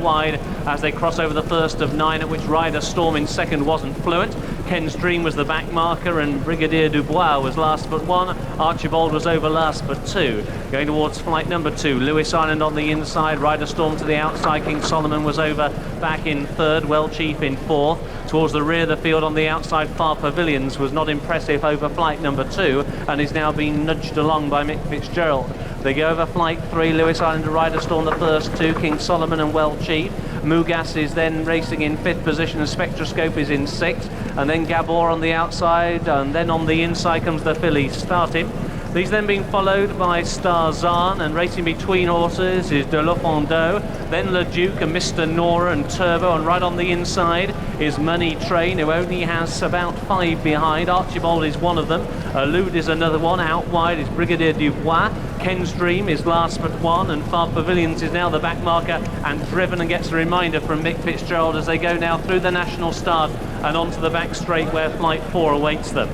wide as they cross over the first of 9, at which Rider Storm in second wasn't fluent. Ken's Dream was the back marker and Brigadier Dubois was last but 1. Archibald was over last but 2. Going towards flight number 2, Lewis Island on the inside, Rider Storm to the outside, King Solomon was over back in 3rd, Well Chief in 4th. Towards the rear of the field on the outside, Far Pavilions was not impressive over flight number 2 and is now being nudged along by Mick Fitzgerald. They go over flight 3, Lewis Island to Rider Storm the first 2, King Solomon and Well Chief. Mugas is then racing in 5th position and Spectroscope is in 6th, and then Gabor on the outside, and then on the inside comes the filly Startim. These then being followed by Starzan, and racing between horses is De La Fondeau, then Le Duc and Mr. Nora and Turbo, and right on the inside is Money Train, who only has about 5 behind. Archibald is one of them, Elude is another one, out wide is Brigadier Dubois, Ken's Dream is last but 1, and Far Pavilions is now the back marker and driven, and gets a reminder from Mick Fitzgerald as they go now through the national start and onto the back straight where flight 4 awaits them.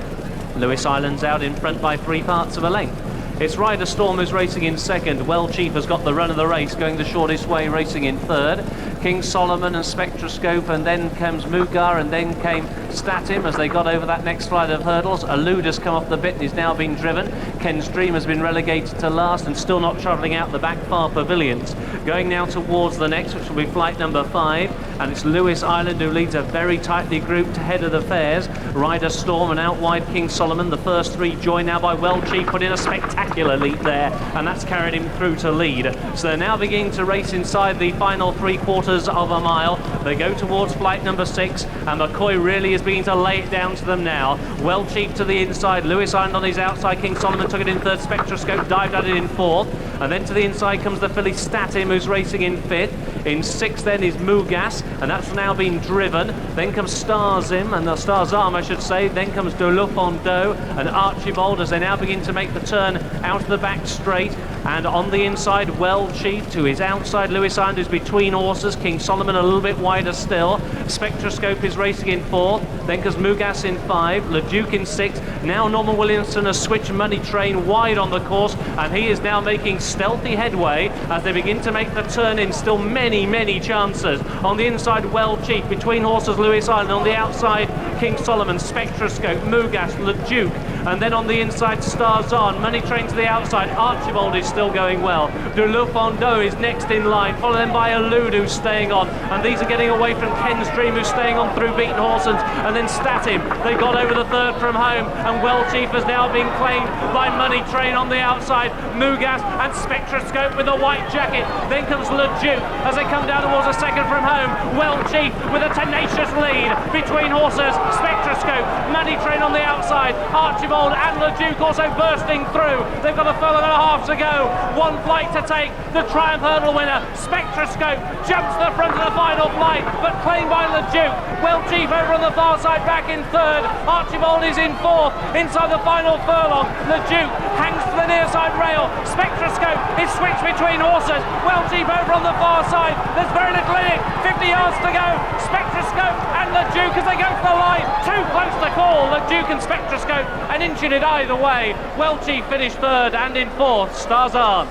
Lewis Island's out in front by 3 parts of a length. It's Rider Storm who's racing in 2nd. Well Chief has got the run of the race, going the shortest way, racing in 3rd. King Solomon and Spectroscope, and then comes Mugar, and then came Statim as they got over that next flight of hurdles. Elude has come off the bit and is now being driven. Ken's Dream has been relegated to last and still not travelling out the back. Far Pavilions going now towards the next, which will be flight number 5, and it's Lewis Island who leads a very tightly grouped head of the fares. Rider Storm and out wide King Solomon. The first 3 joined now by Well Chief, put in a spectacular leap there, and that's carried him through to lead. So they're now beginning to race inside the final 3/4 of a mile. They go towards flight number 6, and McCoy really is beginning to lay it down to them now. Well Chief to the inside, Lewis Island on his outside, King Solomon took it in 3rd, Spectroscope dived at it in 4th, and then to the inside comes the filly Statim, who's racing in 5th. In 6th then is Mugas, and that's now been driven. Then comes Starzim, and the Starzarm I should say, then comes De La Fondeau and Archibald as they now begin to make the turn out of the back straight. And on the inside, Well Chief to his outside, Lewis Island is between horses, King Solomon a little bit wider still. Spectroscope is racing in 4th, then comes Mugas in 5, Le Duc in 6th. Now Norman Williamson has switched Money Train wide on the course, and he is now making stealthy headway as they begin to make the turn in. Still many chances. On the inside, Well Chief, between horses, Lewis Island. On the outside, King Solomon, Spectroscope, Mugas, Le Duc, and then on the inside, Starzan. Money Train to the outside. Archibald is still going well. De La Fondeau is next in line, followed then by Elude who's staying on, and these are getting away from Ken's Dream who's staying on through beaten horses, and then Statim. They got over the 3rd from home, and Well Chief has now been claimed by Money Train on the outside. Mugas and Spectroscope with a white jacket. Then comes Le Duc as they come down towards a 2nd from home. Well Chief with a tenacious lead between horses. Spectroscope, Money Train on the outside. Archibald and Le Duc also bursting through. They've got a furlong and a half to go. 1 flight to take. The Triumph Hurdle winner, Spectroscope, jumps to the front of the final flight, but claimed by Le Duc. Well Chief over on the far side, back in 3rd. Archibald is in 4th. Inside the final furlong, Le Duc hangs to the near side rail. Spectroscope is switched between horses. Well Chief over on the far side. There's very little in it. 50 yards to go. Spectroscope and Le Duc as they go to the line. Too close to call. Le Duc and Spectroscope, an inch in it either way. Well Chief finished 3rd, and in 4th, Starzan.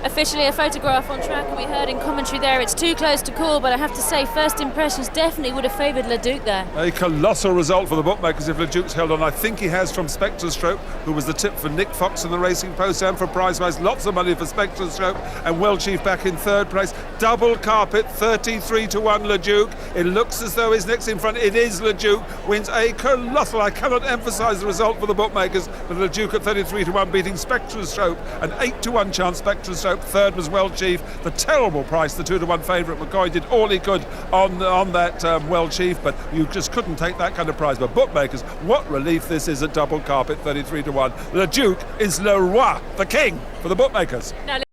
Officially a photograph on track, and we heard in commentary there it's too close to call, but I have to say first impressions definitely would have favoured Le Duc there. A colossal result for the bookmakers if Le Duc's held on. I think he has from Spectroscope, who was the tip for Nick Fox in the Racing Post, and for prize wise lots of money for Spectroscope, and Well Chief back in 3rd place. Double carpet, 33-1 Le Duc. It looks as though he's next in front. It is Le Duc, wins a colossal, I cannot emphasise the result for the bookmakers, but Le Duc at 33-1 beating Spectroscope, an 8-1 chance Spectroscope. 3rd was Well Chief. The terrible price, the 2-1 favourite. McCoy did all he could on that Well Chief, but you just couldn't take that kind of prize. But bookmakers, what relief this is at double carpet, 33-1. Le Duc is le roi, the king, for the bookmakers. Now,